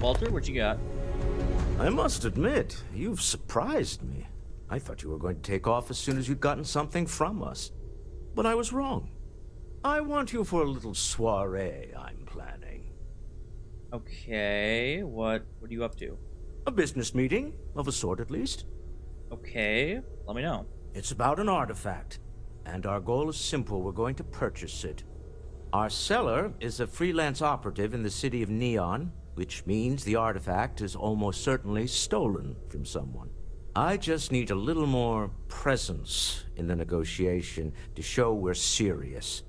Walter, what you got? I must admit, you've surprised me. I thought you were going to take off as soon as you'd gotten something from us. But I was wrong. I want you for a little soiree I'm planning. Okay, what are you up to? A business meeting, of a sort at least. Okay, let me know. It's about an artifact, and our goal is simple. We're going to purchase it. Our seller is a freelance operative in the city of Neon, which means the artifact is almost certainly stolen from someone. I just need a little more presence in the negotiation to show we're serious.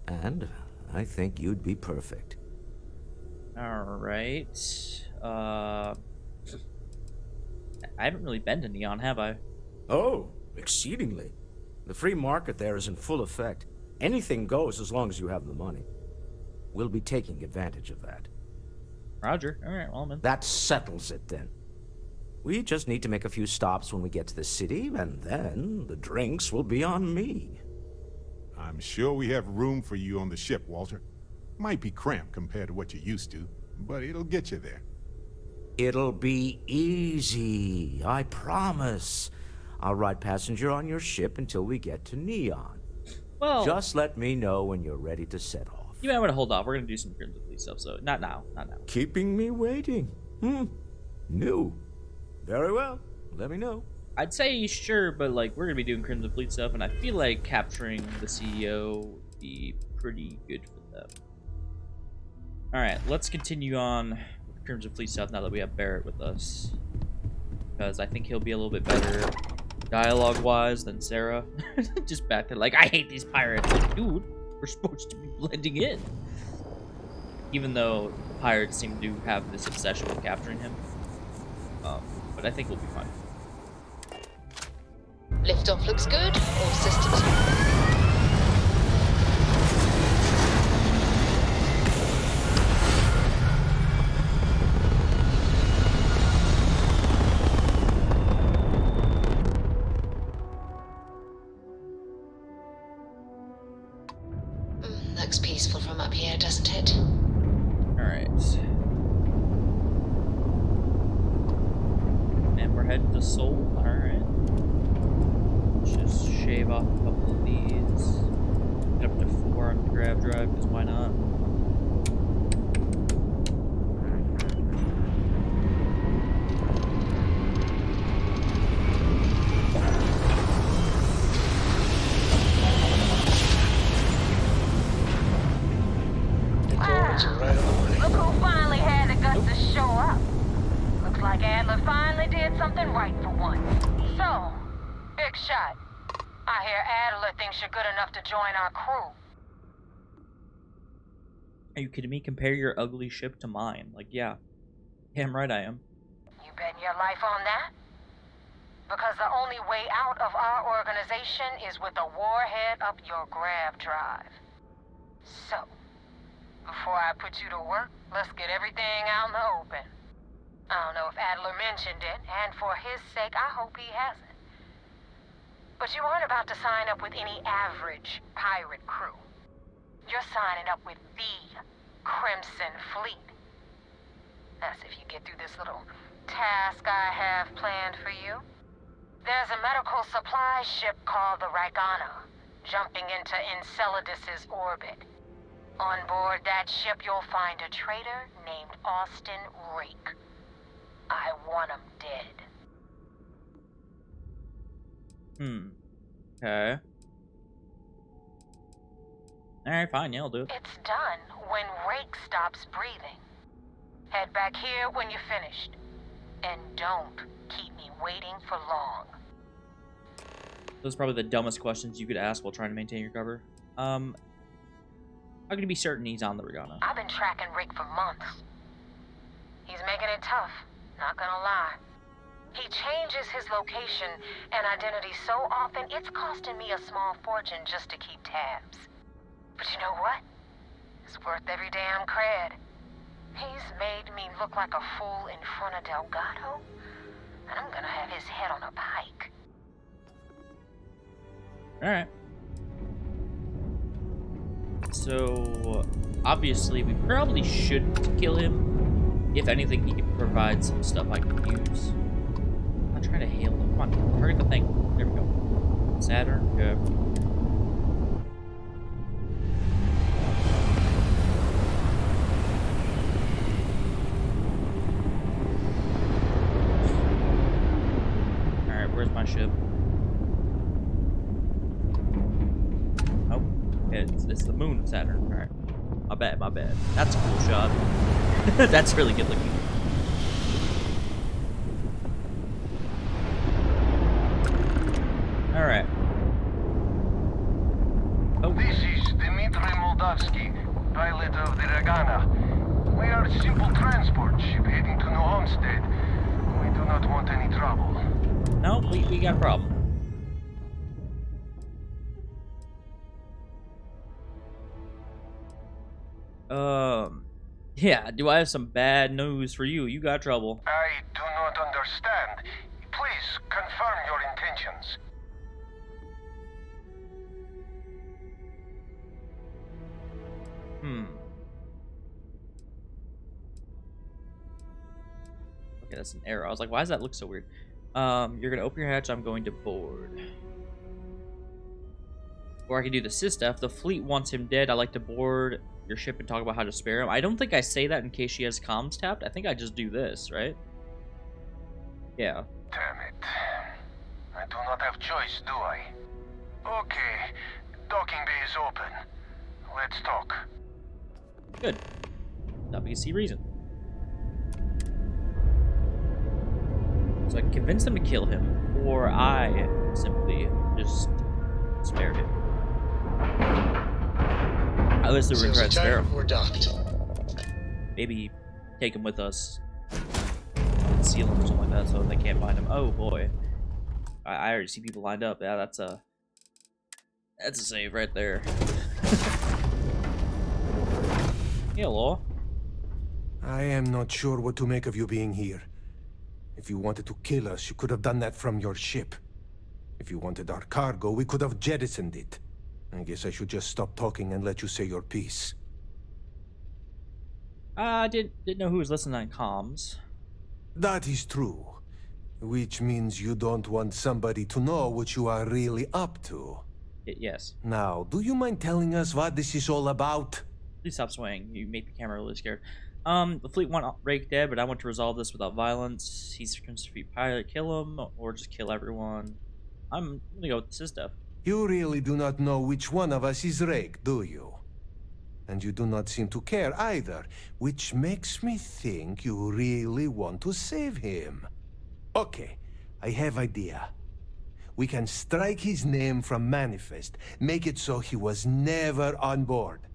And I think you'd be perfect. Alright. I haven't really been to Neon, have I? Oh, exceedingly. The free market there is in full effect. Anything goes as long as you have the money. We'll be taking advantage of that. Roger. Alright, well, man. That settles it then. We just need to make a few stops when we get to the city, and then the drinks will be on me. I'm sure we have room for you on the ship, Walter. Might be cramped compared to what you're used to, but it'll get you there. It'll be easy, I promise. I'll ride passenger on your ship until we get to Neon. Well, just let me know when you're ready to set off. You might want to hold off. We're going to do some Crimson Fleet stuff, so not now. Keeping me waiting. New. Very well. Let me know. I'd say sure, but like we're going to be doing Crimson Fleet stuff, and I feel like capturing the CEO would be pretty good for them. Alright, let's continue on with Crimson Fleet stuff now that we have Barrett with us. Because I think he'll be a little bit better dialogue-wise than Sarah. Just back to like, I hate these pirates. Like, dude, we're supposed to be blending in. Even though pirates seem to have this obsession with capturing him. But I think we'll be fine. Liftoff looks good. All systems. Looks peaceful from up here, doesn't it? Alright. And we're heading to Seoul. Alright. Let's just shave off a couple of these. Get up to 4 on the grab drive, because why not? Look who finally had the guts to show up. Looks like Adler finally did something right for once. So, big shot. I hear Adler thinks you're good enough to join our crew. Are you kidding me? Compare your ugly ship to mine. Like, yeah. Damn right I am. You betting your life on that? Because the only way out of our organization is with a warhead up your grav drive. So, before I put you to work, let's get everything out in the open. I don't know if Adler mentioned it, and for his sake, I hope he hasn't. But you aren't about to sign up with any average pirate crew. You're signing up with the Crimson Fleet. That's if you get through this little task I have planned for you. There's a medical supply ship called the Ragana, jumping into Enceladus's orbit. On board that ship, you'll find a traitor named Austin Rake. I want him dead. Okay. Alright, fine, yeah, I'll do it. It's done when Rake stops breathing. Head back here when you're finished. And don't keep me waiting for long. Those are probably the dumbest questions you could ask while trying to maintain your cover. How can you be certain he's on the Ragana? I've been tracking Rick for months. He's making it tough, not gonna lie. He changes his location and identity so often, it's costing me a small fortune just to keep tabs. But you know what? It's worth every damn cred. He's made me look like a fool in front of Delgado, and I'm gonna have his head on a pike. Alright. So, obviously, we probably shouldn't kill him. If anything, he can provide some stuff I can use. I'm not trying to hail him. Come on, target the thing. There we go. Saturn, good. Alright, where's my ship? Oh, it's the moon of Saturn. Alright. My bad, my bad. That's a cool shot. That's really good looking. Alright. Oh. This is Dmitry Moldavsky, pilot of the Ragana. We are a simple transport ship heading to New Homestead. We do not want any trouble. No, we got a problem. Yeah, do I have some bad news for you? You got trouble. I do not understand. Please confirm your intentions. Okay, that's an error. I was like, why does that look so weird? You're gonna open your hatch, I'm going to board. Or I can do the sys stuff. The fleet wants him dead. I like to board your ship and talk about how to spare him. I don't think I say that in case she has comms tapped. I think I just do this, right? Yeah. Damn it. I do not have choice, do I? Okay, docking bay is open. Let's talk. Good. Now we can see reason. So I can convince them to kill him, or I simply just spare him. I was the regret spare him. We're docked. Maybe take him with us, conceal him or something like that, so they can't find him. Oh boy, I already see people lined up. Yeah, that's a save right there. Hello. I am not sure what to make of you being here. If you wanted to kill us, you could have done that from your ship. If you wanted our cargo, we could have jettisoned it. I guess I should just stop talking and let you say your piece. I didn't know who was listening on comms. That is true. Which means you don't want somebody to know what you are really up to. Yes. Now, do you mind telling us what this is all about? Please stop swaying. You make the camera really scared. The fleet want Rake dead, but I want to resolve this without violence. He's a defeat pilot, kill him, or just kill everyone. I'm gonna go with this stuff. You really do not know which one of us is Rake, do you? And you do not seem to care either, which makes me think you really want to save him. Okay, I have idea. We can strike his name from Manifest, make it so he was never on board.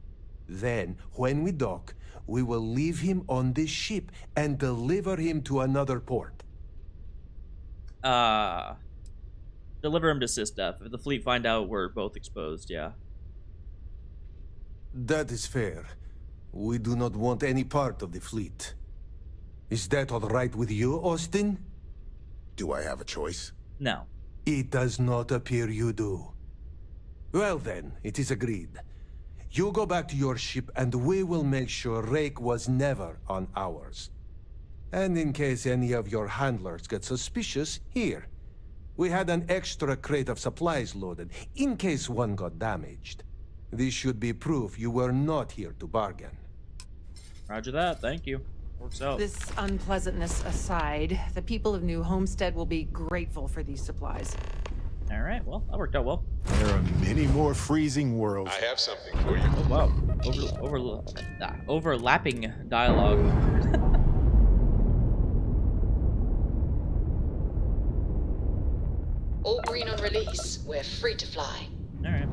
Then, when we dock, we will leave him on this ship and deliver him to another port. Deliver him to Sysdef. If the fleet find out we're both exposed, yeah. That is fair. We do not want any part of the fleet. Is that all right with you, Austin? Do I have a choice? No. It does not appear you do. Well then, it is agreed. You go back to your ship and we will make sure Rake was never on ours. And in case any of your handlers get suspicious, here. We had an extra crate of supplies loaded, in case one got damaged. This should be proof you were not here to bargain. Roger that, thank you. Works out. This unpleasantness aside, the people of New Homestead will be grateful for these supplies. Alright, well, that worked out well. There are many more freezing worlds. I have something for you. Oh, wow. Overlapping dialogue. All green on release. We're free to fly. Alright.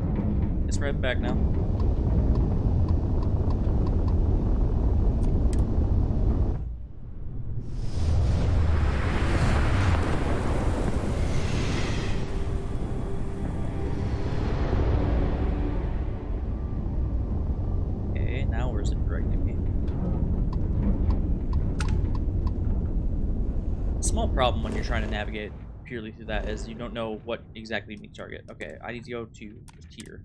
Guess we're heading back now. Okay, now where's it directing me? A small problem when you're trying to navigate purely through that is you don't know what exactly you need to target. Okay, I need to go to just here.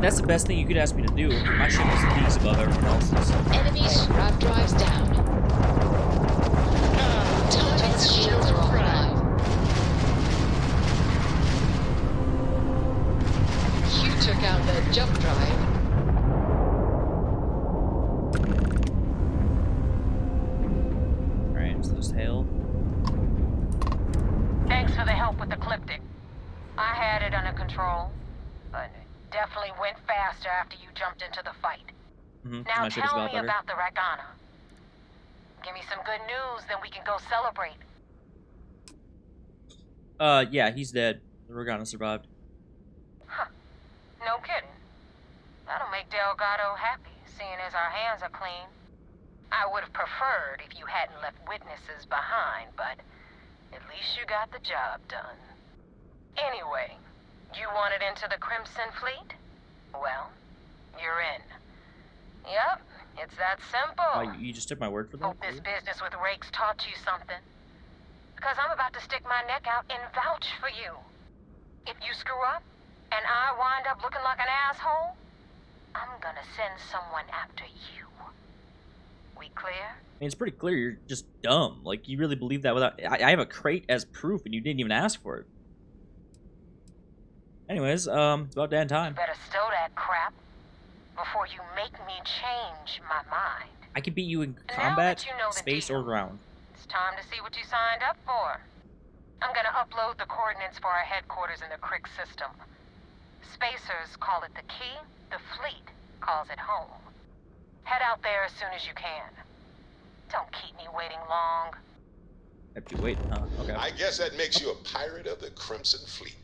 mean, that's the best thing you could ask me to do. My ship is leagues above everyone else's. Enemies grav drives down. Target's shields are offline. You took out their jump drive. Alright, so just hail. Thanks for the help with the Cliptic. I had it under control, but it definitely went faster after you jumped into the fight. Now tell me about the Ragana. Give me some good news, then we can go celebrate. Yeah, he's dead. The Ragana survived. Huh. No kidding. That'll make Delgado happy, seeing as our hands are clean. I would have preferred if you hadn't left witnesses behind, but at least you got the job done. Anyway, you wanted into the Crimson Fleet? Well, you're in. Yep, it's that simple. Oh, you just took my word for that? Hope this business with Rakes taught you something. Because I'm about to stick my neck out and vouch for you. If you screw up, and I wind up looking like an asshole, I'm gonna send someone after you. We clear? I mean, it's pretty clear you're just dumb. Like, you really believe that without... I have a crate as proof, and you didn't even ask for it. Anyways, it's about damn time. You better stow that crap before you make me change my mind. I can beat you in Now combat, that you know the space, deal, or ground. It's time to see what you signed up for. I'm gonna upload the coordinates for our headquarters in the Crick system. Spacers call it the key, the fleet calls it home. Head out there as soon as you can. Don't keep me waiting long. Have to wait, huh? Okay. I guess that makes you a pirate of the Crimson Fleet.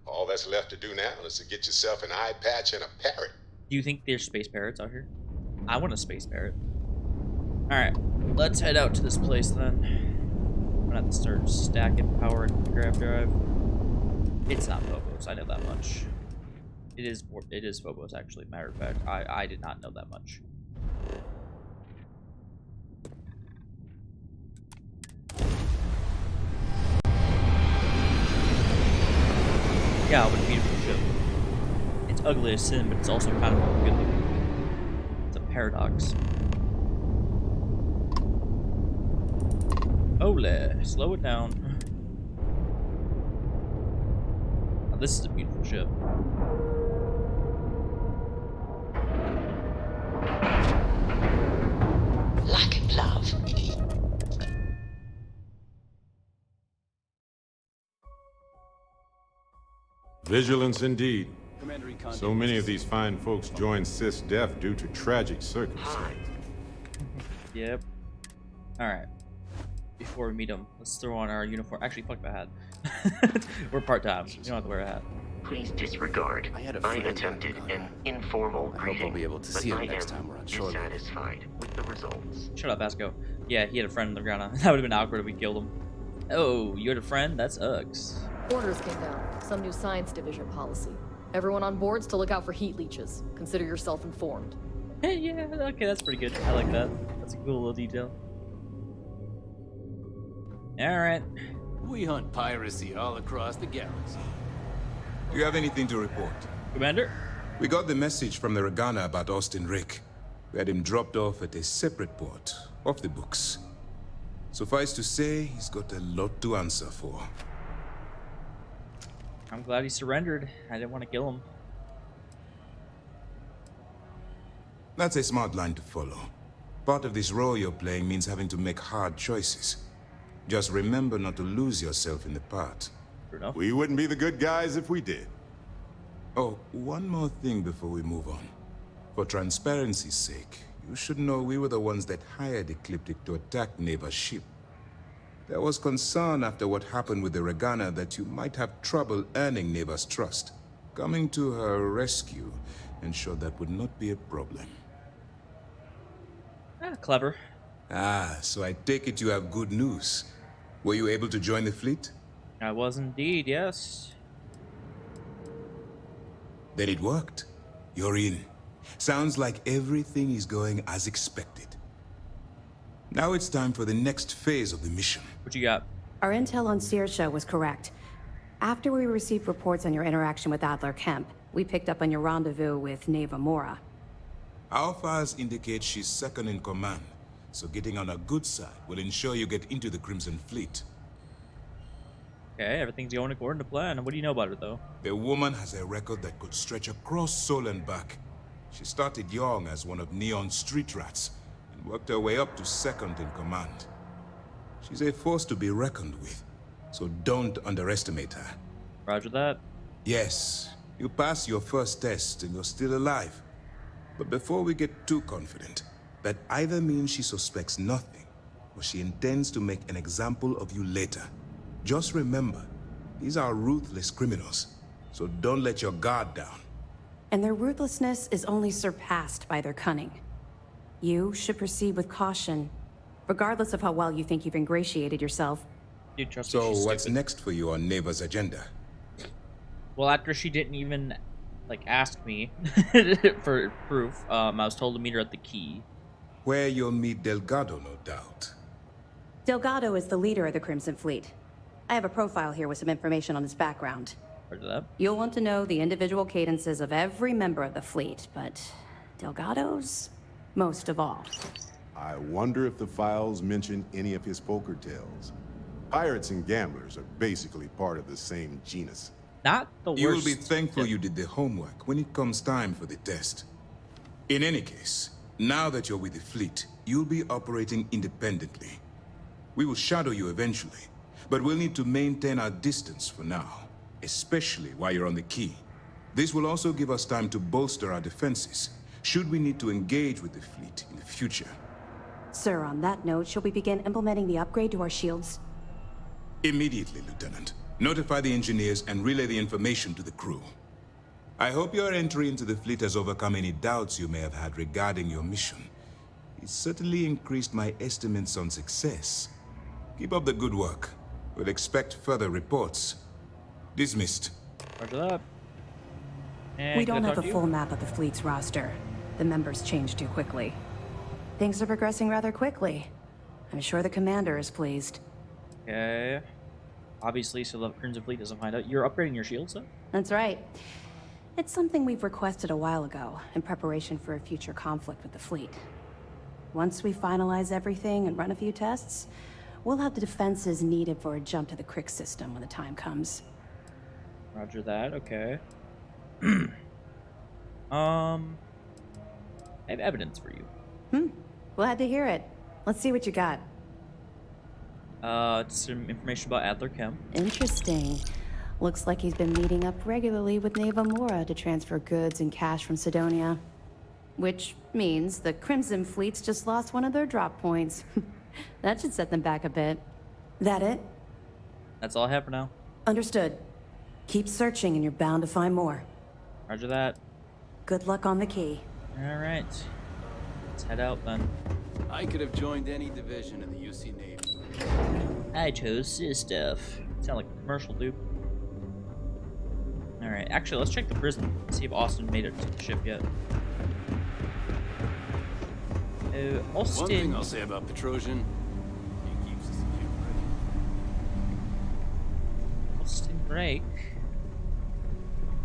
All that's left to do now is to get yourself an eye patch and a parrot. Do you think there's space parrots out here? I want a space parrot. Alright, let's head out to this place then. I'm gonna have to start stacking power and grav drive. It's not Phobos, I know that much. It is Phobos, actually, matter of fact. I did not know that much. Yeah, what a beautiful ship. It's ugly as sin, but it's also kind of good looking. It's a paradox. Ole, slow it down. Now, this is a beautiful ship. Lack of love. Vigilance indeed. So many of these fine folks joined sysdef due to tragic circumstances. Yep. Alright. Before we meet them, let's throw on our uniform. Actually, fuck the hat. We're part-time. You don't have to wear a hat. Please disregard. I attempted an informal greeting, I'll be able to see it next time we're on shore. Dissatisfied with the results. Shut up, Vasco. Yeah, he had a friend in the ground. That would have been awkward if we killed him. Oh, you had a friend? That's Uggs. Orders came down. Some new science division policy. Everyone on board's to look out for heat leeches. Consider yourself informed. Hey, yeah, okay, that's pretty good. I like that. That's a cool little detail. Alright. We hunt piracy all across the galaxy. Do you have anything to report? Commander? We got the message from the Ragana about Austin Rick. We had him dropped off at a separate port, off the books. Suffice to say, he's got a lot to answer for. I'm glad he surrendered. I didn't want to kill him. That's a smart line to follow. Part of this role you're playing means having to make hard choices. Just remember not to lose yourself in the part. We wouldn't be the good guys if we did. Oh, one more thing before we move on. For transparency's sake, you should know we were the ones that hired Ecliptic to attack Neva's ship. There was concern after what happened with the Ragana that you might have trouble earning Neva's trust. Coming to her rescue ensured that would not be a problem. Ah, clever. Ah, so I take it you have good news. Were you able to join the fleet? I was indeed, yes. Then it worked. You're in. Sounds like everything is going as expected. Now it's time for the next phase of the mission. What you got? Our intel on Searsha was correct. After we received reports on your interaction with Adler Kemp, We picked up on your rendezvous with Neva Mora. Our files indicate she's second in command, so getting on her good side will ensure you get into the Crimson Fleet. Okay, everything's going according to plan. What do you know about her, though? The woman has a record that could stretch across Sol and back. She started young as one of Neon's street rats, and worked her way up to second in command. She's a force to be reckoned with, so don't underestimate her. Roger that. Yes, you pass your first test and you're still alive. But before we get too confident, that either means she suspects nothing, or she intends to make an example of you later. Just remember, these are ruthless criminals, so don't let your guard down. And their ruthlessness is only surpassed by their cunning. You should proceed with caution, regardless of how well you think you've ingratiated yourself. Dude, trust So me, she's what's stupid. next for you on Neva's agenda? Well, after she didn't even, like, ask me for proof, I was told to meet her at the key. Where you'll meet Delgado, no doubt. Delgado is the leader of the Crimson Fleet. I have a profile here with some information on his background. Roger that. You'll want to know the individual cadences of every member of the fleet, but Delgado's most of all. I wonder if the files mention any of his poker tales. Pirates and gamblers are basically part of the same genus. Not the worst. You will be thankful you did the homework when it comes time for the test. In any case, now that you're with the fleet, you'll be operating independently. We will shadow you eventually, but we'll need to maintain our distance for now, especially while you're on the key. This will also give us time to bolster our defenses, should we need to engage with the fleet in the future. Sir, on that note, shall we begin implementing the upgrade to our shields? Immediately, Lieutenant. Notify the engineers and relay the information to the crew. I hope your entry into the fleet has overcome any doubts you may have had regarding your mission. It certainly increased my estimates on success. Keep up the good work. We'll expect further reports. Dismissed. Roger that. And We can I don't have talk a to full you? map of the fleet's roster. The members change too quickly. Things are progressing rather quickly. I'm sure the commander is pleased. Okay. Obviously, so the Crimson Fleet doesn't find out. You're upgrading your shields, though? That's right. It's something we've requested a while ago, in preparation for a future conflict with the fleet. Once we finalize everything and run a few tests, we'll have the defenses needed for a jump to the Crick system when the time comes. Roger that, okay. I have evidence for you. Glad to hear it. Let's see what you got. Some information about Adler Chem. Interesting. Looks like he's been meeting up regularly with Neva Mora to transfer goods and cash from Sidonia. Which means the Crimson Fleet's just lost one of their drop points. That should set them back a bit. That it? That's all I have for now. Understood. Keep searching and you're bound to find more. Roger that. Good luck on the key. Alright. Let's head out then. I could have joined any division in the UC Navy. I chose sis stuff. Sound like a commercial, dude. Alright, actually, let's check the prison. See if Austin made it to the ship yet. Austin. One thing I'll say about Petrosian, he keeps us secure. Austin Drake.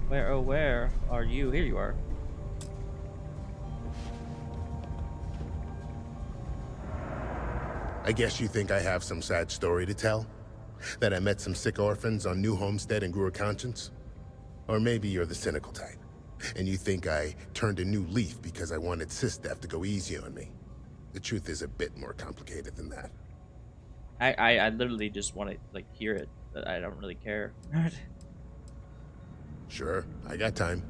Where, oh, where are you? Here you are. I guess you think I have some sad story to tell? That I met some sick orphans on New Homestead and grew a conscience? Or maybe you're the cynical type, and you think I turned a new leaf because I wanted SysDef to go easy on me. The truth is a bit more complicated than that. I literally just want to, like, hear it, but I don't really care. Sure, I got time.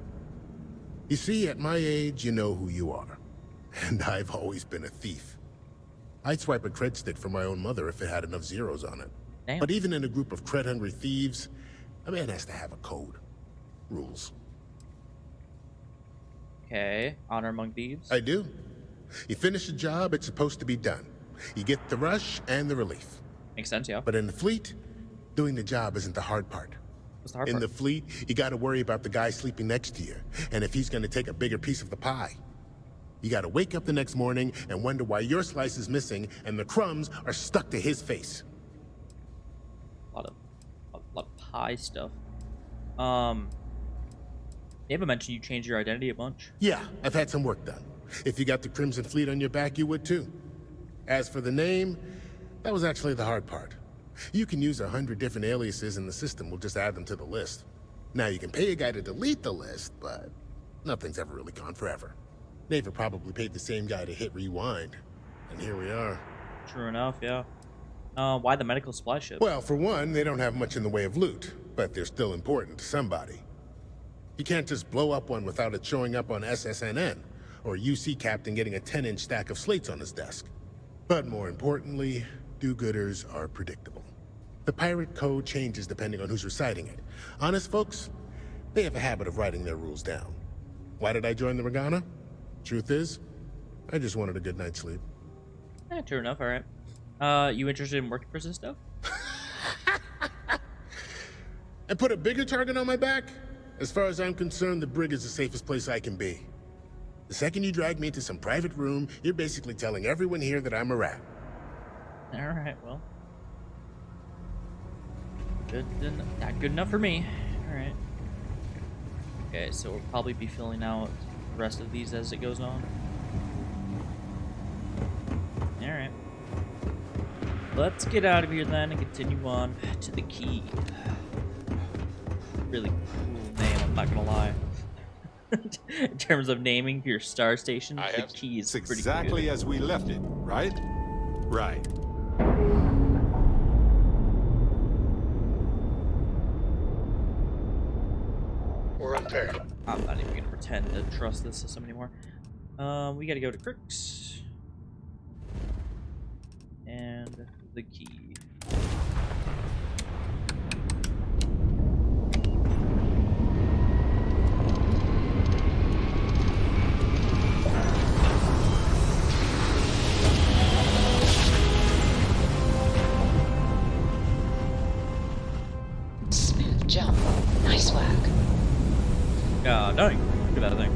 You see, at my age, you know who you are. And I've always been a thief. I'd swipe a cred stick for my own mother if it had enough zeros on it. Damn. But even in a group of cred-hungry thieves, a man has to have a code. Rules. Okay, honor among thieves. I do. You finish a job, it's supposed to be done. You get the rush and the relief. Makes sense, yeah. But in the fleet, doing the job isn't the hard part. What's the hard In part? the fleet, you gotta worry about the guy sleeping next to you, and if he's gonna take a bigger piece of the pie. You gotta wake up the next morning and wonder why your slice is missing and the crumbs are stuck to his face. A lot of pie stuff. Ava mentioned you changed your identity a bunch. Yeah, I've had some work done. If you got the Crimson Fleet on your back, you would too. As for the name, that was actually the hard part. You can use 100 different aliases and the system will just add them to the list. Now you can pay a guy to delete the list, but nothing's ever really gone forever. Neva probably paid the same guy to hit rewind, and here we are. True enough, yeah. Why the medical supply ship? Well, for one, they don't have much in the way of loot, but they're still important to somebody. You can't just blow up one without it showing up on SSNN, or a UC captain getting a 10-inch stack of slates on his desk. But more importantly, do-gooders are predictable. The pirate code changes depending on who's reciting it. Honest folks, they have a habit of writing their rules down. Why did I join the Regana? Truth is, I just wanted a good night's sleep. True enough, alright. You interested in working for Sisto? And put a bigger target on my back? As far as I'm concerned, the brig is the safest place I can be. The second you drag me into some private room, you're basically telling everyone here that I'm a rat. Alright, well. Not good enough for me. Alright. Okay, so we'll probably be filling out the rest of these as it goes on. Alright. Let's get out of here then and continue on to the key. Really cool name, I'm not gonna lie. In terms of naming your star station, the key is pretty exactly good. as we left it, right? Right. We're unpaired. I'm not even gonna pretend to trust this system anymore. We gotta go to Crooks. And the key. Smooth jump. Nice work. God dang. Look at that thing.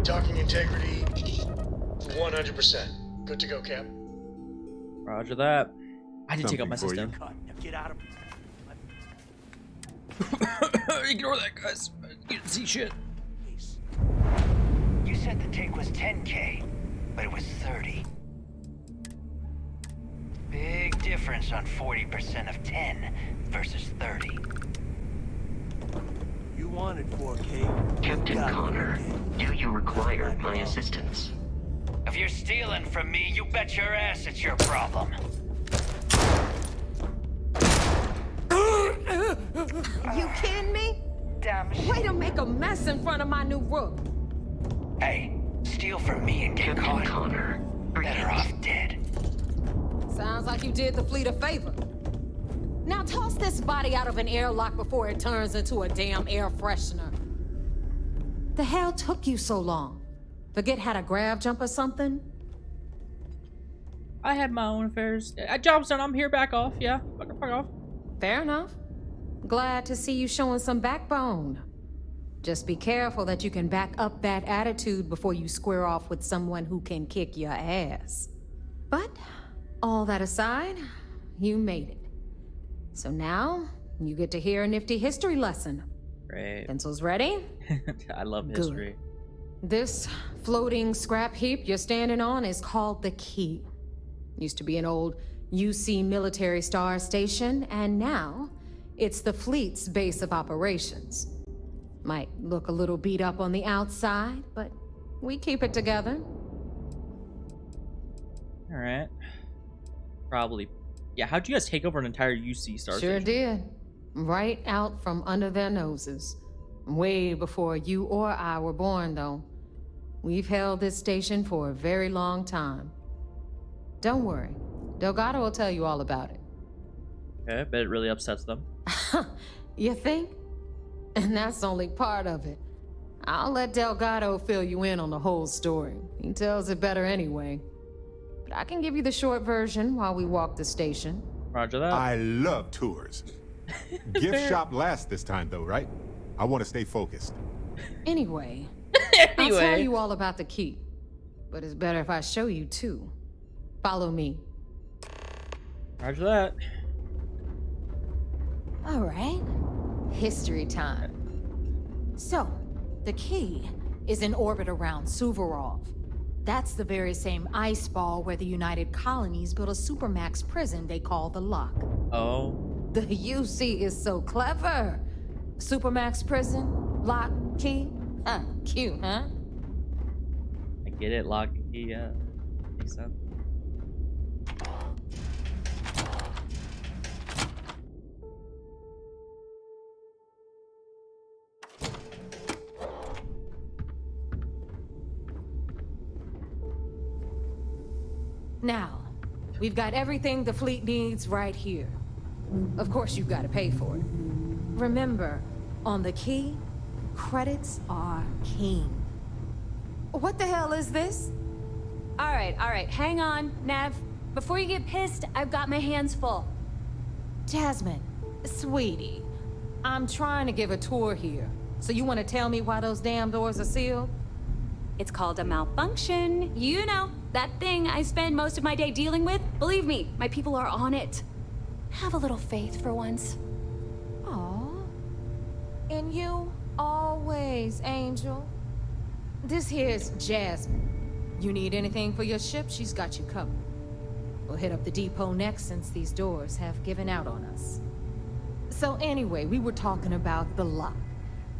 Docking integrity, 100%. Good to go, Cap. Roger that. I didn't take out my Something for system. Get out of Ignore that, guys. You didn't see shit. You said the take was 10K, but it was 30. Big difference on 40% of 10 versus 30. You wanted 4K. Captain Connor, do you require my assistance? If you're stealing from me, you bet your ass it's your problem. You kidding me? Damn shit. Way to make a mess in front of my new rook. Hey, steal from me and get caught. Connor, better off dead. Sounds like you did the fleet a favor. Now toss this body out of an airlock before it turns into a damn air freshener. The hell took you so long? Forget how to grav jump or something? I had my own affairs. Job's done. I'm here. Back off. Yeah. Fuck off. Fair enough. Glad to see you showing some backbone. Just be careful that you can back up that attitude before you square off with someone who can kick your ass. But, all that aside, you made it. So now, you get to hear a nifty history lesson. Great. Pencils ready? I love Good. history. This floating scrap heap you're standing on is called the Key. Used to be an old UC military star station, and now it's the fleet's base of operations. Might look a little beat up on the outside, but we keep it together. All right. Probably. Yeah, how'd you guys take over an entire UC star Sure station? did. Right out from under their noses. Way before you or I were born, though. We've held this station for a very long time. Don't worry. Delgado will tell you all about it. Okay, I bet it really upsets them. You think? And that's only part of it. I'll let Delgado fill you in on the whole story. He tells it better anyway. But I can give you the short version while we walk the station. Roger that. I love tours. Gift shop last this time, though, right? I want to stay focused. Anyway, I'll tell you all about the Key. But it's better if I show you too. Follow me. Roger that. All right. History time. So, the key is in orbit around Suvorov. That's the very same ice ball where the United Colonies built a supermax prison they call the Lock. Oh. The UC is so clever. Supermax prison, lock, key. Cute, huh? I get it, lock and key, yeah. Makes sense. Now, we've got everything the fleet needs right here. Of course, you've got to pay for it. Remember, on the key, credits are king. What the hell is this? All right, hang on, Nev. Before you get pissed, I've got my hands full. Jasmine, sweetie, I'm trying to give a tour here. So you want to tell me why those damn doors are sealed? It's called a malfunction. You know, that thing I spend most of my day dealing with. Believe me, my people are on it. Have a little faith for once. Aw. And you, always, Angel. This here's Jasmine. You need anything for your ship, she's got you covered. We'll hit up the depot next since these doors have given out on us. So anyway, we were talking about the Lock.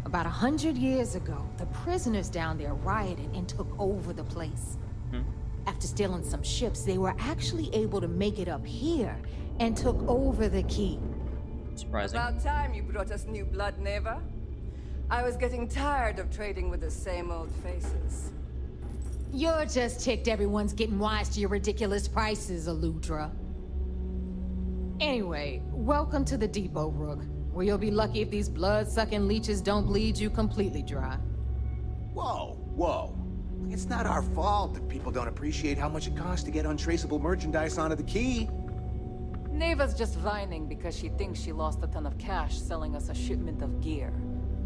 About 100 years ago, the prisoners down there rioted and took over the place. After stealing some ships, they were actually able to make it up here and took over the key. Surprising. About time you brought us new blood, Neva. I was getting tired of trading with the same old faces. You're just ticked everyone's getting wise to your ridiculous prices, Aludra. Anyway, welcome to the depot, Rook, where you'll be lucky if these blood-sucking leeches don't bleed you completely dry. Whoa, whoa. It's not our fault that people don't appreciate how much it costs to get untraceable merchandise onto the key. Neva's just whining because she thinks she lost a ton of cash selling us a shipment of gear.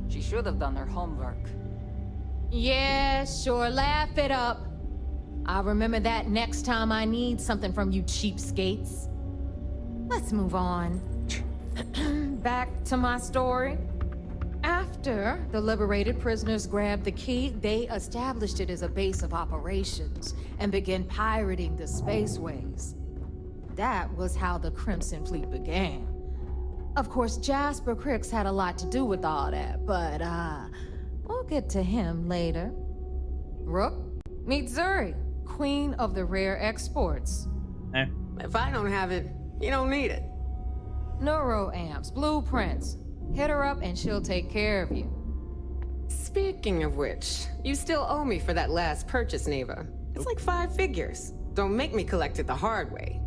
She should have done her homework. Yeah, sure, laugh it up. I'll remember that next time I need something from you cheapskates. Let's move on. Back to my story. After the liberated prisoners grabbed the key, they established it as a base of operations and began pirating the spaceways. That was how the Crimson Fleet began. Of course, Jasper Cricks had a lot to do with all that, but we'll get to him later. Rook, meet Zuri, queen of the rare exports. If I don't have it, you don't need it. Neuroamps, blueprints. Hit her up and she'll take care of you. Speaking of which, you still owe me for that last purchase, Neva. It's like 5 figures. Don't make me collect it the hard way.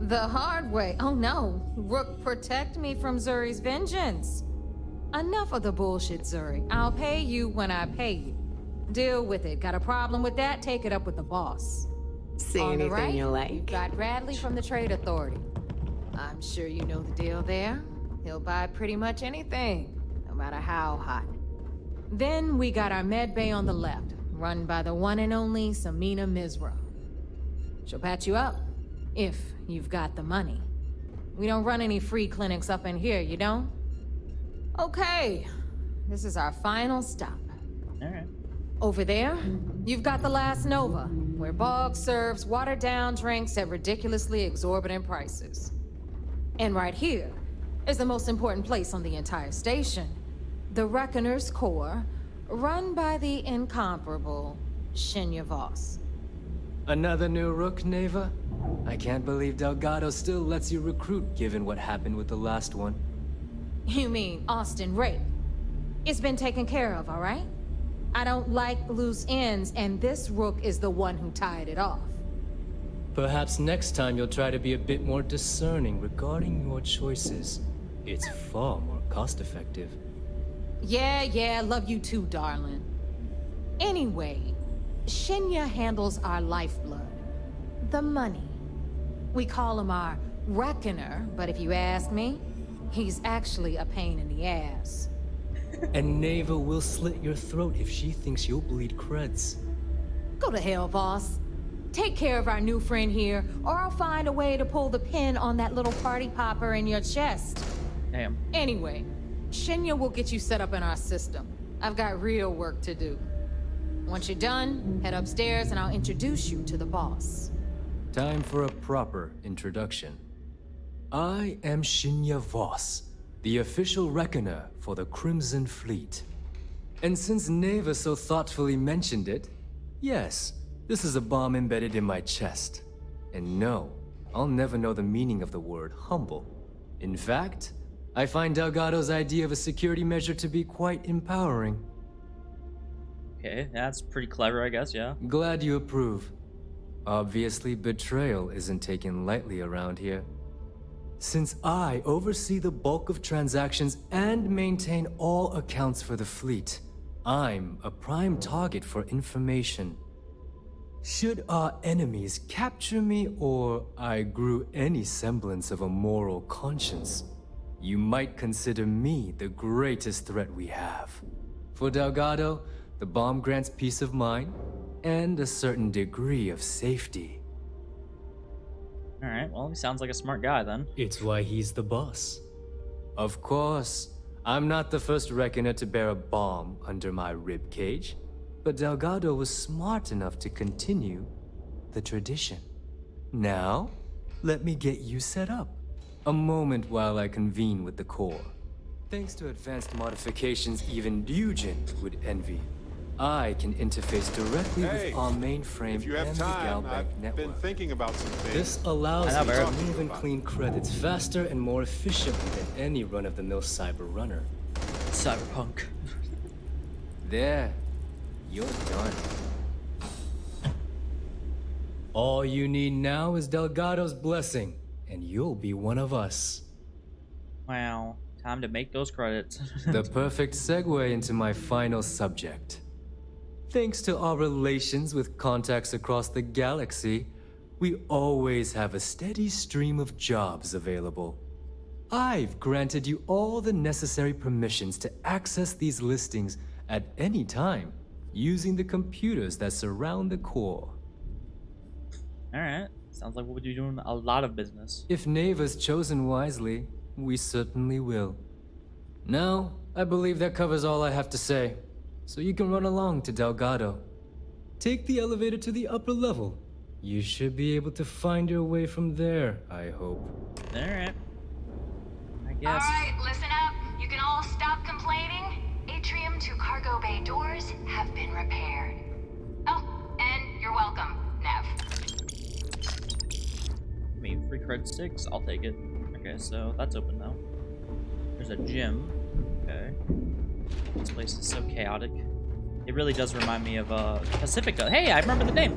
The hard way? Oh no. Rook, protect me from Zuri's vengeance. Enough of the bullshit, Zuri. I'll pay you when I pay you. Deal with it. Got a problem with that? Take it up with the boss. See On the anything right, you like? you've got Bradley from the Trade Authority. I'm sure you know the deal there. He'll buy pretty much anything, no matter how hot. Then we got our med bay on the left, run by the one and only Samina Mizra. She'll patch you up, if you've got the money. We don't run any free clinics up in here, you don't? Okay, this is our final stop. All right. Over there, you've got the Last Nova, where Bog serves watered-down drinks at ridiculously exorbitant prices. And right here is the most important place on the entire station, the Reckoner's Core, run by the incomparable Shinya Voss. Another new Rook, Neva? I can't believe Delgado still lets you recruit, given what happened with the last one. You mean Austin Rape? It's been taken care of, all right? I don't like loose ends, and this Rook is the one who tied it off. Perhaps next time you'll try to be a bit more discerning regarding your choices. It's far more cost-effective. Yeah, love you too, darling. Anyway, Shinya handles our lifeblood. The money. We call him our Reckoner, but if you ask me, he's actually a pain in the ass. And Neva will slit your throat if she thinks you'll bleed creds. Go to hell, boss. Take care of our new friend here, or I'll find a way to pull the pin on that little party popper in your chest. Damn. Anyway, Shinya will get you set up in our system. I've got real work to do. Once you're done, head upstairs and I'll introduce you to the boss. Time for a proper introduction. I am Shinya Voss, the official reckoner for the Crimson Fleet. And since Neva so thoughtfully mentioned it, yes, this is a bomb embedded in my chest. And no, I'll never know the meaning of the word humble. In fact, I find Delgado's idea of a security measure to be quite empowering. Okay, that's pretty clever, I guess, yeah. Glad you approve. Obviously, betrayal isn't taken lightly around here. Since I oversee the bulk of transactions and maintain all accounts for the fleet, I'm a prime target for information. Should our enemies capture me or I grew any semblance of a moral conscience, you might consider me the greatest threat we have. For Delgado, the bomb grants peace of mind and a certain degree of safety. Alright, well, he sounds like a smart guy then. It's why he's the boss. Of course, I'm not the first reckoner to bear a bomb under my ribcage, but Delgado was smart enough to continue the tradition. Now, let me get you set up. A moment while I convene with the core. Thanks to advanced modifications even Ryujin would envy, I can interface directly with our mainframe if you have and time, the Galbank I've network. been thinking about some things. This allows me to move and clean credits faster and more efficiently than any run-of-the-mill cyber runner. Cyberpunk. There, you're done. All you need now is Delgado's blessing, and you'll be one of us. Wow, time to make those credits. The perfect segue into my final subject. Thanks to our relations with contacts across the galaxy, we always have a steady stream of jobs available. I've granted you all the necessary permissions to access these listings at any time, using the computers that surround the core. Alright, sounds like we'll be doing a lot of business. If Neva's chosen wisely, we certainly will. Now, I believe that covers all I have to say, so you can run along to Delgado. Take the elevator to the upper level. You should be able to find your way from there, I hope. Alright. I guess. Alright, listen up. You can all stop complaining. Atrium to cargo bay doors have been repaired. Oh, and you're welcome, Nev. I mean, free cred 6, I'll take it. Okay, so that's open now. There's a gym. Okay. This place is so chaotic. It really does remind me of Pacifica. Hey, I remember the name!